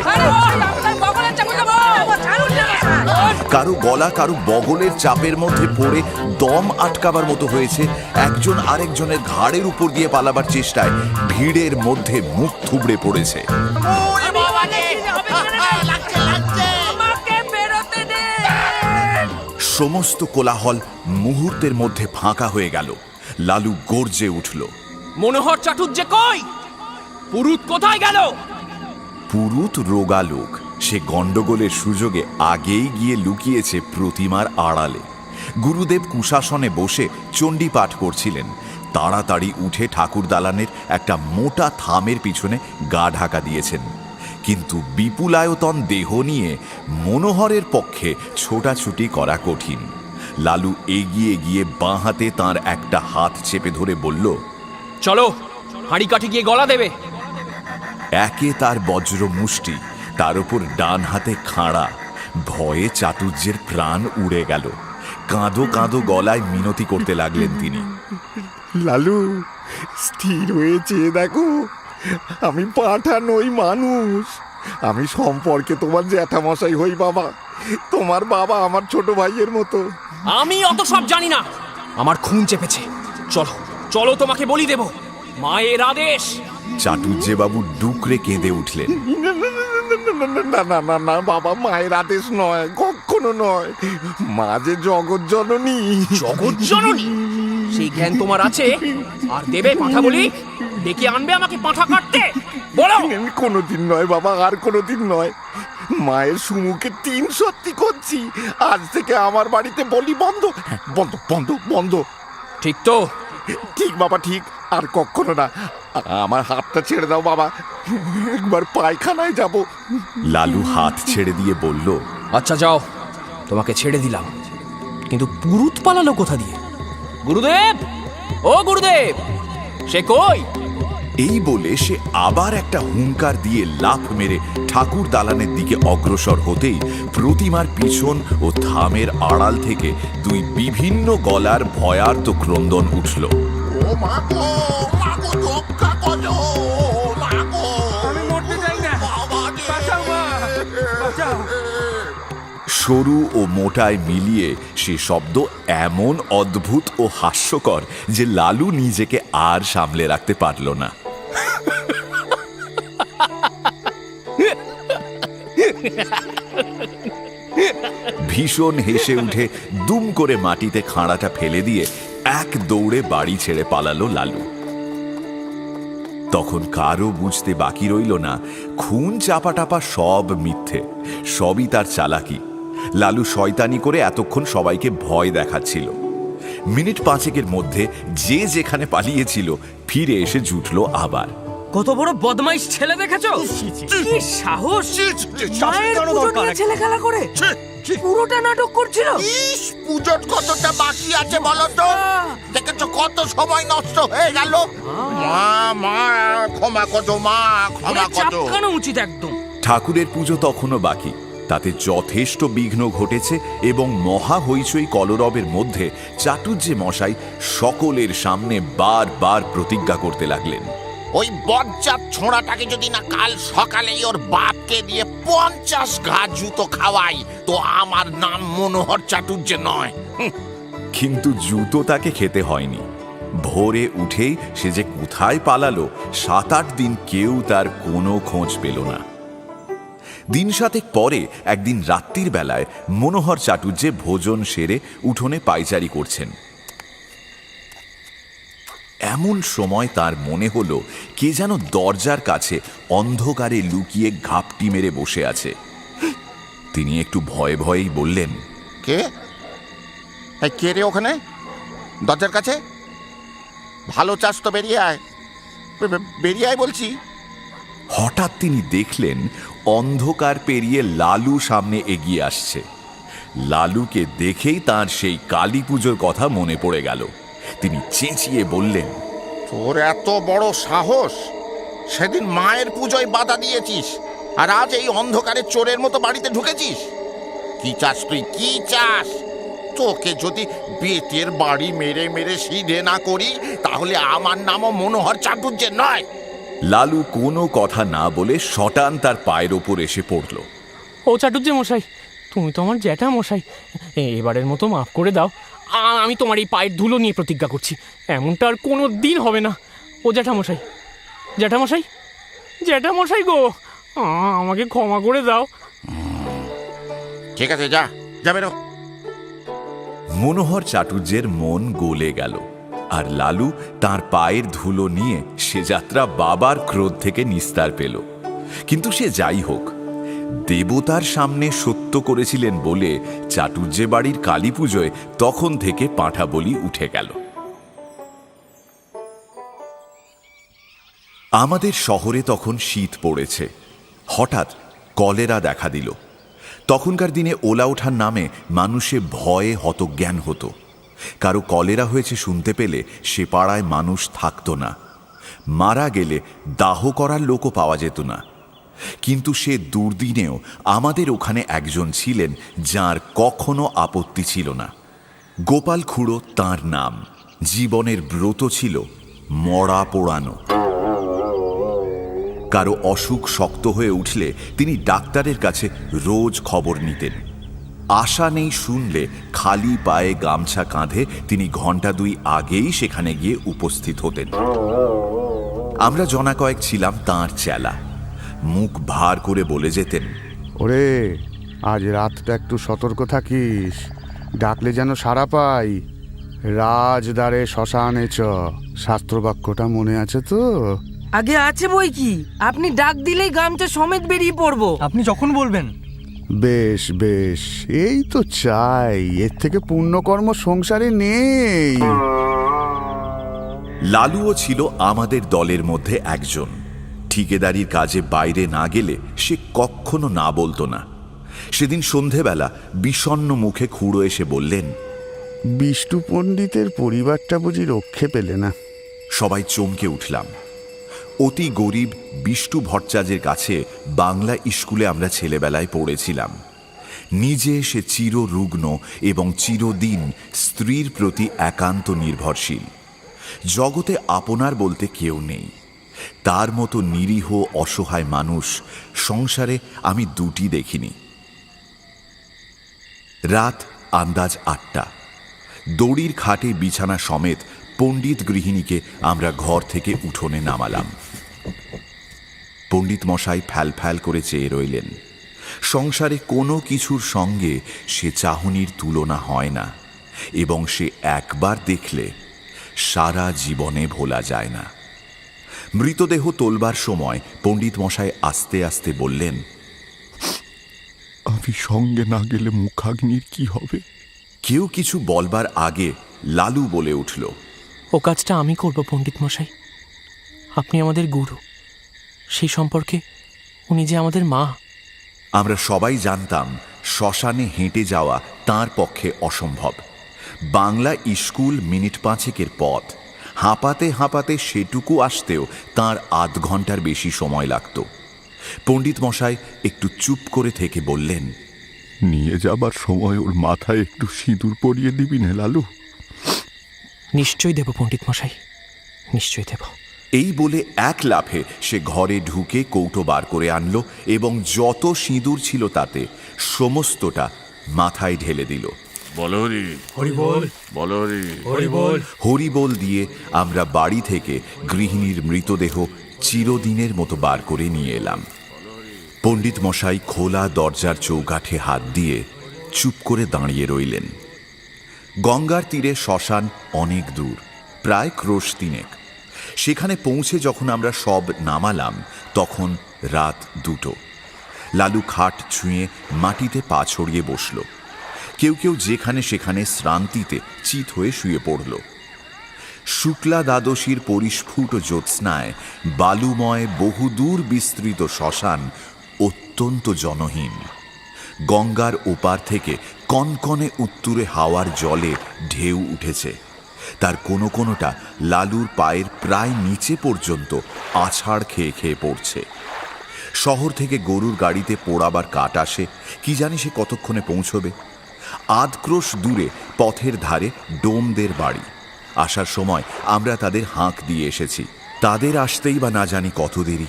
কারো গলা কারো বগলের চাপের মধ্যে পড়ে দম আটকাবার মতো হয়েছে। একজন আরেকজনের ঘাড়ের উপর দিয়ে পালাবার চেষ্টায় ভিড়ের মধ্যে মুখ থুবড়ে পড়েছে। সমস্ত কোলাহল মুহূর্তের মধ্যে ফাঁকা হয়ে গেল। লালু গর্জে উঠল, মনোহর চাটুর্যে কই? পুরুত কোথায় গেল? পুরুত রোগা লোক, সে গন্ডগোলের সুযোগে আগেই গিয়ে লুকিয়েছে প্রতিমার আড়ালে। গুরুদেব কুশাসনে বসে চণ্ডী পাঠ করছিলেন। তাড়াতাড়ি উঠে ঠাকুর দালানের একটা মোটা থামের পিছনে গা ঢাকা দিয়েছেন। কিন্তু বিপুলায়তন দেহ নিয়ে মনোহরের পক্ষে ছোটাছুটি করা কঠিন। লালু এগিয়ে গিয়ে বাঁ হাতে তাঁর একটা হাত চেপে ধরে বলল, চলো, হাঁড়ি কাঠি গিয়ে গলা দেবে। একে তার বজ্র মুষ্টি, তার উপর ডান হাতে খাঁড়া। ভয়ে চাটুর্যের প্রাণ উড়ে গেল। কাঁদো কাঁদো গলায় মিনতি করতে লাগলেন তিনি। লালু, স্থির হয়েছে দেখো, আমি পাঁঠা নই, মানুষ। আমি সম্পর্কে তোমার জ্যাঠামশাই হই বাবা। তোমার বাবা আমার ছোট ভাইয়ের মতো। আমি অত সব জানি না। আমার খুন চেপেছে। চলো চলো, তোমাকে বলি দেব। মায়ের আদেশ। চাটুজ্জে বাবু ডুকরে কেঁদে উঠলেন। না না না না বাবা, মায়ের আদেশ নয়, কখনো নয়। মা যে জগৎ জননী। জগৎ জননী? সেই জ্ঞান তোমার আছে? আর দেবে পাঁঠা বলি? ডেকে আনবে আমাকে পাঁঠা কাটতে? বলো। কোনোদিন নয় বাবা, আর কোনোদিন নয়। মায়ের সুমুখে 3 সত্যি করছি, আজ থেকে আমার বাড়িতে বলি বন্ধ। বন্ধ বন্ধ বন্ধ। ঠিক তো? ঠিক বাবা, ঠিক। আর কখনো না। আমার হাতটা ছেড়ে দাও বাবা, একবার পায়খানায় যাব। লালু হাত ছেড়ে দিয়ে বলল, আচ্ছা যাও, তোমাকে ছেড়ে দিলাম। কিন্তু পুরুত পালালো কোথা দিয়ে? গুরুদেব, ও গুরুদেব, সে কই? এই বলে সে আবার একটা হুঙ্কার দিয়ে লাফ মেরে ঠাকুর দালানের দিকে অগ্রসর হতেই প্রতিমার পিছন ও থামের আড়াল থেকে 2 বিভিন্ন গলার ভয়ার্ত ক্রন্দন উঠল। ও মা গো, মা গো, রক্ষা করো, মা গো। আমি মরতে চাই না, বাঁচাও মা, বাঁচাও। সরু ও মোটায় মিলিয়ে সে শব্দ এমন অদ্ভুত ও হাস্যকর যে লালু নিজেকে আর সামলে রাখতে পারল না। ভীষণ হেসে উঠে দুম করে মাটিতে খাঁড়াটা ফেলে দিয়ে এক দৌড়ে বাড়ি ছেড়ে পালালো লালু। তখন কারও বুঝতে বাকি রইল না খুন চাপাটাপা সব মিথ্যে, সবই তার চালাকি। লালু শয়তানি করে এতক্ষণ সবাইকে ভয় দেখাচ্ছিল। মিনিট 5 মধ্যে যে যেখানে পালিয়েছিল ফিরে এসে জুটল আবার। কত বড় বদমাইশ ছেলে দেখেছো? কি সাহস! মায়ের পুজো নিয়ে ছেলে খেলা করে পুরোটা নাটক করছিল। ইস, পুজোর কতটা বাকি আছে বলো তো? দেখেছো কত সময় নষ্ট হয়ে গেল। মা মা ক্ষমা করো, মা ক্ষমা করো। চাপকানো উচিত একদম। ঠাকুরের পুজো তখনও বাকি, তাতে যথেষ্ট বিঘ্ন ঘটেছে এবং মহা হইচই কলরবের মধ্যে চাটুজ্জে মশাই সকলের সামনে বারবার প্রতিজ্ঞা করতে লাগলেন, ওই বজ্জাত ছোঁড়াটাকে যদি না কাল সকালেই ওর বাপকে দিয়ে 50 ঘা জুতো খাওয়াই, তো আমার নাম মনোহর চাটুর্যে নয়। কিন্তু জুতো তাকে খেতে হয়নি। ভোরে উঠেই সে যে কোথায় পালালো 7-8 দিন কেউ তার কোনো খোঁজ পেল না। দিন 7 পরে একদিন রাত্রির বেলায় মনোহর চাটুজ্জে ভোজন সেরে উঠোনে পায়চারি করছেন। এমন সময় তার মনে হলো কে যেন দরজার কাছে অন্ধকারে লুকিয়ে ঘাপটি মেরে বসে আছে। তিনি একটু ভয়ে ভয়েই বললেন, কে? এই কে রে ওখানে দরজার কাছে? ভালো চাস তো বেরিয়ে আয়, বেরিয়ে আয় বলছি। হঠাৎ তিনি দেখলেন অন্ধকার পেরিয়ে লালু সামনে এগিয়ে আসছে। লালুকে দেখেই তার সেই কালী পুজোর কথা মনে পড়ে গেল। তিনি চেঁচিয়ে বললেন, তোর এত বড় সাহস! সেদিন মায়ের পুজোয় বাধা দিয়েছিস, আর আজ এই অন্ধকারে চোরের মতো বাড়িতে ঢুকেছিস। কি চাস তুই, কি চাস? তোকে যদি বেতের বাড়ি মেরে মেরে সিধে না করি, তাহলে আমার নামও মনোহর চাটুর্যে নয়। লালু কোনো কথা না বলে শটান তার পায়ের ওপর এসে পড়ল। ও চাটুজ্জে মশাই, তুমি তো আমার জ্যাঠা মশাই, এবারের মতো মাফ করে দাও। আমি তোমার এই পায়ের ধুলো নিয়ে প্রতিজ্ঞা করছি, এমনটা আর কোনো দিন হবে না। ও জ্যাঠামশাই, জ্যাঠামশাই, জ্যাঠামশাই গো, আমাকে ক্ষমা করে দাও। ঠিক আছে, যা যা বেরো। মনোহর চাটুর্যের মন গলে গেল, আর লালু তার পায়ের ধুলো নিয়ে সে যাত্রা বাবার ক্রোধ থেকে নিস্তার পেল। কিন্তু সে যাই হোক, দেবতার সামনে সত্য করেছিলেন বলে চাটুজ্জে বাড়ির কালী পুজোয় তখন থেকে পাঁঠা বলি উঠে গেল। আমাদের শহরে তখন শীত পড়েছে। হঠাৎ কলেরা দেখা দিল। তখনকার দিনে ওলা ওঠার নামে মানুষে ভয়ে হতজ্ঞান হতো। কারো কলেরা হয়েছে শুনতে পেলে সে পাড়ায় মানুষ থাকতো না। মারা গেলে দাহ করার লোকও পাওয়া যেত না। কিন্তু সে দুর্দিনেও আমাদের ওখানে একজন ছিলেন যার কখনো আপত্তি ছিল না। গোপাল খুড়ো তাঁর নাম। জীবনের ব্রত ছিল মরা পোড়ানো। কারো অসুখ শক্ত হয়ে উঠলে তিনি ডাক্তারের কাছে রোজ খবর নিতেন। আশা নেই শুনলে খালি পায়ে গামছা কাঁধে তিনি ঘন্টা 2 আগেই সেখানে গিয়ে উপস্থিত হতেন। আমরা জনা কয়েক ছিলাম তাঁর চেলা। মুখ ভার করে বলে যেতেন, ওরে আজ রাতটা একটু সতর্ক থাকিস, ডাকলে যেন সাড়া পাই। রাজদ্বারে শ্মশানে চ, শাস্ত্রবাক্যটা মনে আছে তো? আগে আছে বই কি, আপনি ডাক দিলেই গামছা সমেত বেরিয়ে পড়বো। আপনি যখন বলবেন। বেশ বেশ, এই তো চাই, এর থেকে পুণ্যকর্ম সংসারে নেই। লালুও ছিল আমাদের দলের মধ্যে একজন। ঠিকেদারির কাজে বাইরে না গেলে সে কখনো না বলতো না। সেদিন সন্ধেবেলা বিষণ্ণ মুখে খুড়ো এসে বললেন, বিষ্টু পণ্ডিতের পরিবারটা বুঝি রক্ষে পেলে না? সবাই চমকে উঠলাম। অতি গরিব বিষ্টু ভট্টাচার্যের কাছে বাংলা স্কুলে আমরা ছেলেবেলায় পড়েছিলাম। নিজে সে চিররুগ্ন এবং চিরদিন স্ত্রীর প্রতি একান্ত নির্ভরশীল। জগতে আপনার বলতে কেউ নেই। তার মতো নিরীহ অসহায় মানুষ সংসারে আমি দুটি দেখিনি। রাত আন্দাজ 8টা। দড়ির খাটে বিছানা সমেত পণ্ডিত গৃহিণীকে আমরা ঘর থেকে উঠোনে নামালাম। পণ্ডিত মশাই ফ্যাল করে চেয়ে রইলেন। সংসারে কোনো কিছুর সঙ্গে সে চাহনির তুলনা হয় না, এবং সে একবার দেখলে সারা জীবনে ভোলা যায় না। মৃতদেহ তোলবার সময় পণ্ডিত মশাই আস্তে আস্তে বললেন, আমি সঙ্গে না গেলে মুখাগ্নির কি হবে? কেউ কিছু বলবার আগে লালু বলে উঠল, ও কাজটা আমি করব পণ্ডিত মশাই। আপনি আমাদের গুরু, সেই সম্পর্কে উনি যে আমাদের মা। আমরা সবাই জানতাম শ্মশানে হেঁটে যাওয়া তাঁর পক্ষে অসম্ভব। বাংলা স্কুল মিনিট 5 পথ। হাঁপাতে হাঁপাতে সেটুকু আসতেও তাঁর আধ ঘন্টার বেশি সময় লাগত। পণ্ডিত মশাই একটু চুপ করে থেকে বললেন, নিয়ে যাবার সময় ওর মাথায় একটু সিঁদুর পরিয়ে দিবি না লালু? নিশ্চয়ই দেব পণ্ডিত মশাই, নিশ্চয়ই দেব। এই বলে এক লাফে সে ঘরে ঢুকে কৌটো বার করে আনলো এবং যত সিঁদুর ছিল তাতে সমস্তটা মাথায় ঢেলে দিল। হরিবোল দিয়ে আমরা বাড়ি থেকে গৃহিণীর মৃতদেহ চিরদিনের মতো বার করে নিয়ে এলাম। পণ্ডিত মশাই খোলা দরজার চৌকাঠে হাত দিয়ে চুপ করে দাঁড়িয়ে রইলেন। গঙ্গার তীরে শ্মশান অনেক দূর, প্রায় ক্রোশ 3। সেখানে পৌঁছে যখন আমরা সব নামালাম তখন রাত 2টো। লালু খাট ছুঁয়ে মাটিতে পা ছড়িয়ে বসল। কেউ কেউ যেখানে সেখানে শ্রান্তিতে চিত হয়ে শুয়ে পড়ল। শুক্লা দ্বাদশীর পরিস্ফুট জ্যোৎস্নায় বালুময় বহুদূর বিস্তৃত শ্মশান অত্যন্ত জনহীন। গঙ্গার ওপার থেকে কনকনে উত্তুরে হাওয়ার জলে ঢেউ উঠেছে। তার কোনো কোনোটা লালুর পায়ের প্রায় নিচে পর্যন্ত আছাড় খেয়ে খেয়ে পড়ছে। শহর থেকে গরুর গাড়িতে পোড়াবার কাঠ আসে, কি জানি সে কতক্ষণে পৌঁছবে। আধক্রোশ দূরে পথের ধারে ডোমদের বাড়ি। আসার সময় আমরা তাদের হাঁক দিয়ে এসেছি, তাদের আসতেই বা না জানি কত দেরি।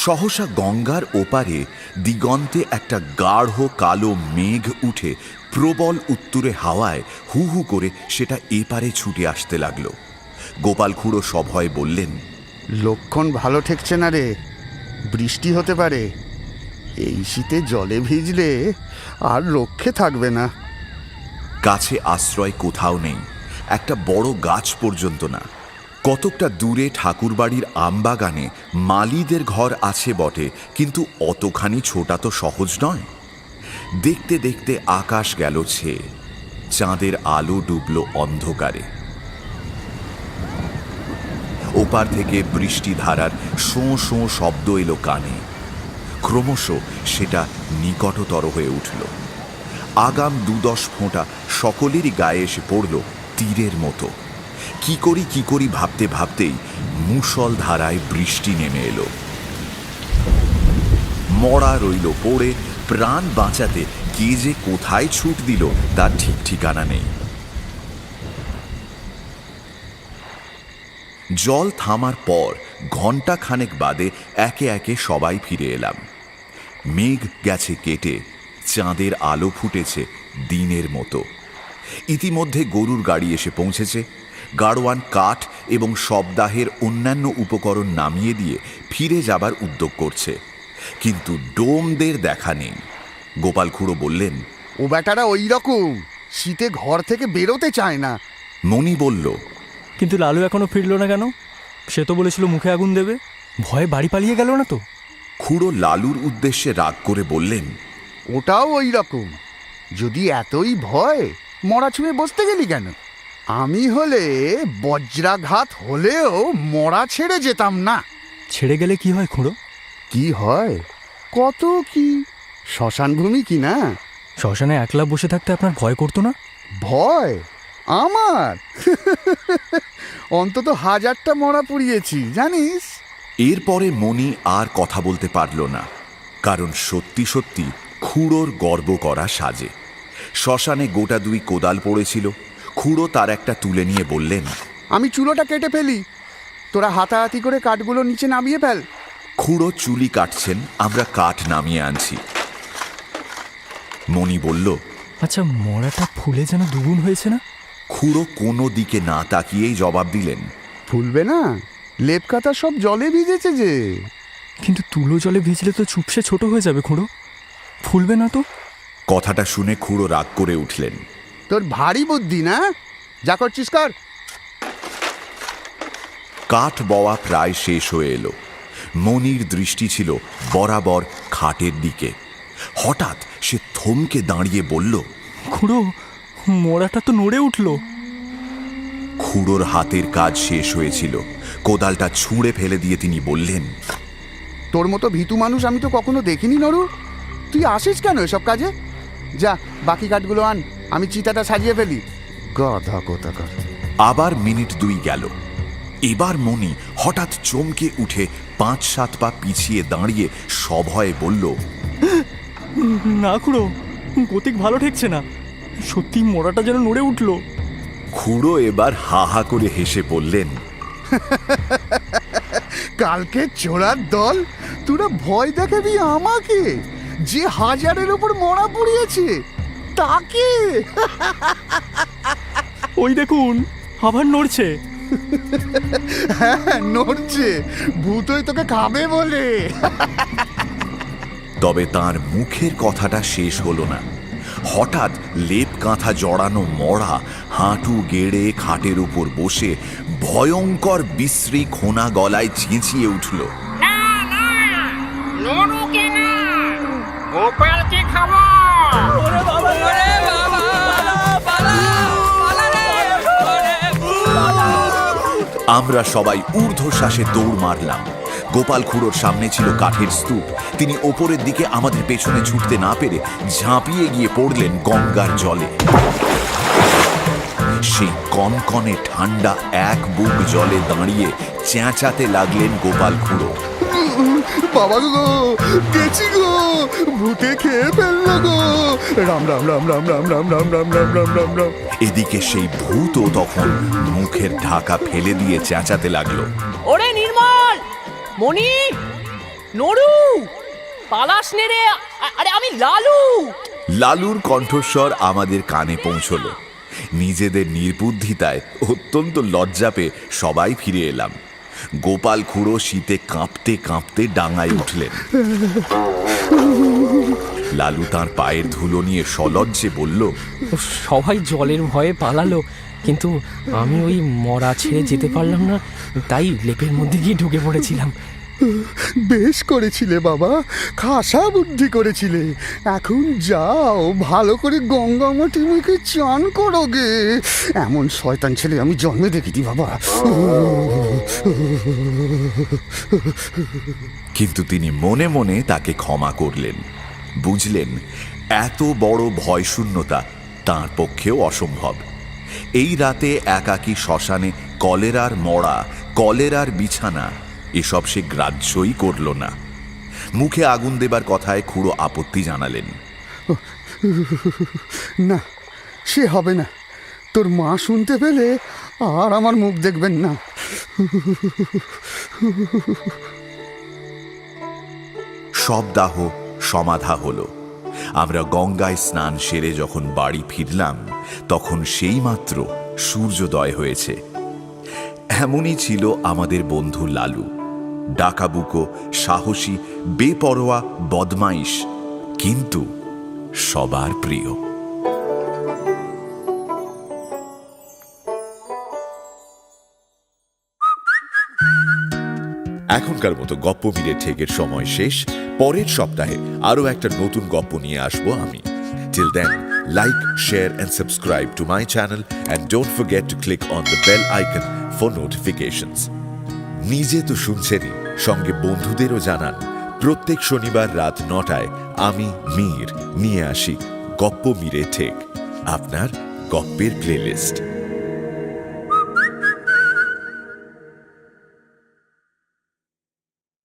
সহসা গঙ্গার ওপারে দিগন্তে একটা গাঢ় কালো মেঘ উঠে প্রবল উত্তুরে হাওয়ায় হু হু করে সেটা এপারে ছুটে আসতে লাগলো। গোপাল খুড়ো সভয়ে বললেন, লক্ষণ ভালো ঠেকছে না রে, বৃষ্টি হতে পারে। এই শীতে জলে ভিজলে আর রক্ষে থাকবে না। কাছে আশ্রয় কোথাও নেই, একটা বড় গাছ পর্যন্ত না। কতকটা দূরে ঠাকুরবাড়ির আমবাগানে মালিদের ঘর আছে বটে, কিন্তু অতখানি ছোটা তো সহজ নয়। দেখতে দেখতে আকাশ গেল ছেয়ে, চাঁদের আলো ডুবল অন্ধকারে। ওপার থেকে বৃষ্টি ধারার শোঁ শোঁ শব্দ এলো কানে। ক্রমশ সেটা নিকটতর হয়ে উঠল। আগাম 2-10 ফোঁটা সকলেরই গায়ে এসে পড়ল তীরের মতো। কি করি ভাবতে ভাবতেই মুষল ধারায় বৃষ্টি নেমে এলো। মরা রইল পড়ে, প্রাণ বাঁচাতে কে যে কোথায় ছুট দিল তার ঠিক ঠিকানা নেই। জল থামার পর ঘণ্টা খানেক বাদে একে একে সবাই ফিরে এলাম। মেঘ গেছে কেটে, চাঁদের আলো ফুটেছে দিনের মতো। ইতিমধ্যে গরুর গাড়ি এসে পৌঁছেছে। গাড়োয়ান কাঠ এবং শবদাহের অন্যান্য উপকরণ নামিয়ে দিয়ে ফিরে যাবার উদ্যোগ করছে, কিন্তু ডোমদের দেখা নেই। গোপাল খুড়ো বললেন, ও বেটারা ওই রকম, শীতে ঘর থেকে বেরোতে চায় না। মণি বলল, কিন্তু লালু এখনো ফিরলো না কেন? সে তো বলেছিল মুখে আগুন দেবে। ভয়ে বাড়ি পালিয়ে গেল না তো? খুড়ো লালুর উদ্দেশ্যে রাগ করে বললেন, ওটাও ওই রকম। যদি এতই ভয়, মরা ছুঁয়ে বসতে গেলি কেন? আমি হলে বজ্রাঘাত হলেও মরা ছেড়ে যেতাম না। ছেড়ে গেলে কি হয় খুড়ো? কি হয়? কত কি, শ্মশান ভূমি কি না? শ্মশানে একলা বসে থাকতে আপনার ভয় করতো না? ভয় আমার? অন্তত 1000টা মরা পুড়িয়েছি জানিস। এরপরে মণি আর কথা বলতে পারল না, কারণ সত্যি সত্যি খুড়োর গর্ব করা সাজে। শ্মশানে গোটা 2 কোদাল পড়েছিল। খুড়ো তার একটা তুলে নিয়ে বললেন, আমি চুলোটা কেটে ফেলি, তোরা হাতাহাতি করে কাঠগুলো নিচে নামিয়ে ফেল। খুড়ো চুলি কাটছেন, আমরা কাঠ নামিয়ে আনছি। মণি বলল, আচ্ছা, মরাটা ফুলে যেন দুগুণ হয়েছে না? খুড়ো কোনো দিকে না তাকিয়েই জবাব দিলেন, ফুলবে না, লেপ কাতা সব জলে ভিজেছে যে। কিন্তু তুলো জলে ভিজলে তো চুপসে ছোট হয়ে যাবে খুড়ো, ফুলবে না তো? কথাটা শুনে খুড়ো রাগ করে উঠলেন। তোর ভারী বুদ্ধি না, যা করছিস কর। কাঠ বওয়া প্রায় শেষ হয়ে এলো। মনির দৃষ্টি ছিল বরাবর খাটের দিকে। হঠাৎ সে থমকে দাঁড়িয়ে বলল, খুড়ো, মরাটা তো নড়ে উঠলো। খুড়োর হাতের কাজ শেষ হয়েছিল। কোদালটা ছুঁড়ে ফেলে দিয়ে তিনি বললেন, তোর মতো ভীতু মানুষ আমি তো কখনো দেখিনি নরু। তুই আসিস কেন এসব কাজে? যা বাকি কাঠগুলো আন, আমি চিতাটা সাজিয়ে ফেলি। গাধা কোথাকার। আবার মিনিট 2 গেল। এবার মণি হঠাৎ চমকে উঠে 5-7 পা পিছিয়ে দাঁড়িয়ে সভয়ে বলল, না খুড়ো, গতিক ভালো ঠেকছে না, সত্যি মরাটা যেন নড়ে উঠলো। খুড়ো এবার হা হা করে হেসে বললেন, কালকে চোরার দল, তোরা ভয় দেখাবি আমাকে, যে 1000-এর উপর মরা পুড়িয়েছে তাকে। ওই দেখুন, আবার নড়ছে। হ্যাঁ, নড়ছে, ভূতই তোকে খাবে বলে। তবে তার মুখের কথাটা শেষ হলো না। হঠাৎ লেপ কাঁথা জড়ানো মরা হাঁটু গেড়ে খাটের উপর বসে ভয়ঙ্কর বিশ্রী খোনা গলায় চেঁচিয়ে উঠল, গোপালকে খাবো। আমরা সবাই ঊর্ধ্বশ্বাসে দৌড় মারলাম। গোপাল খুড়োর সামনে ছিল কাঠের স্তূপ। তিনি ওপরের দিকে আমাদের পেছনে ছুটতে না পেরে ঝাঁপিয়ে গিয়ে পড়লেন গঙ্গার জলে। সেই কনকনে ঠান্ডা 1 বুক জলে দাঁড়িয়ে চেঁচাতে লাগলেন গোপাল খুড়ো, বাবা গো, গেছি গো, ভূতে খেয়ে ফেললো গো, রাম রাম রাম রাম রাম রাম রাম রাম রাম রাম রাম রাম। এদিকে সেই ভূতও তখন মুখের ঢাকা ফেলে দিয়ে চেঁচাতে লাগলো, ওরে নির্মল, মণি, নড়ু, পালাস নে রে, আরে আমি লালু। লালুর কণ্ঠস্বর আমাদের কানে পৌঁছল। নিজেদের নির্বুদ্ধিতায় অত্যন্ত লজ্জা পেয়ে সবাই ফিরে এলাম। গোপাল খুড়ো শীতে কাঁপতে কাঁপতে ডাঙায় উঠলেন। লালু তার পায়ের ধুলো নিয়ে সলজ্জে বলল, সবাই জলের ভয়ে পালালো, কিন্তু আমি ওই মরা ছেড়ে যেতে পারলাম না, তাই লেপের মধ্যে গিয়ে ঢুকে পড়েছিলাম। বেশ করেছিলে বাবা, খাসা বুদ্ধি করেছিলে। এখন যাও, ভালো করে গঙ্গা মাটি মুখে চান করো গে। এমন শয়তান ছেলে আমি জন্মে দেখিনি বাবা। কিন্তু তিনি মনে মনে তাকে ক্ষমা করলেন। বুঝলেন, এত বড় ভয়শূন্যতা তাঁর পক্ষেও অসম্ভব। এই রাতে একাকী শ্মশানে কলেরার মরা, কলেরার বিছানা, এসব সে গ্রাহ্যই করল না। মুখে আগুন দেবার কথায় খুড়ো আপত্তি জানালেন, না, সে হবে না। তোর মা শুনতে পেলে আর আমার মুখ দেখবেন না। সব দাহ সমাধা হলো। আমরা গঙ্গায় স্নান সেরে যখন বাড়ি ফিরলাম তখন সেই মাত্র সূর্যোদয় হয়েছে। এমনই ছিল আমাদের বন্ধু লালু, ডাকাবুকো, সাহসী, বেপরোয়া, বদমাইশ, কিন্তু সবার প্রিয়। এখনকার মতো গপ্প মিলে ঠেকের সময় শেষ। পরের সপ্তাহে আরো একটা নতুন গপ্প নিয়ে আসবো আমি। Till then, like, share and subscribe to my channel and don't forget to click on the bell icon for notifications. নিজে তো শুনছেনই, সঙ্গে বন্ধুদেরও জানান। প্রত্যেক শনিবার রাত 9টায় আমি মীর নিয়ে আসি গপ্প মিলে ঠেক, আপনার গপ্পের প্লেলিস্ট।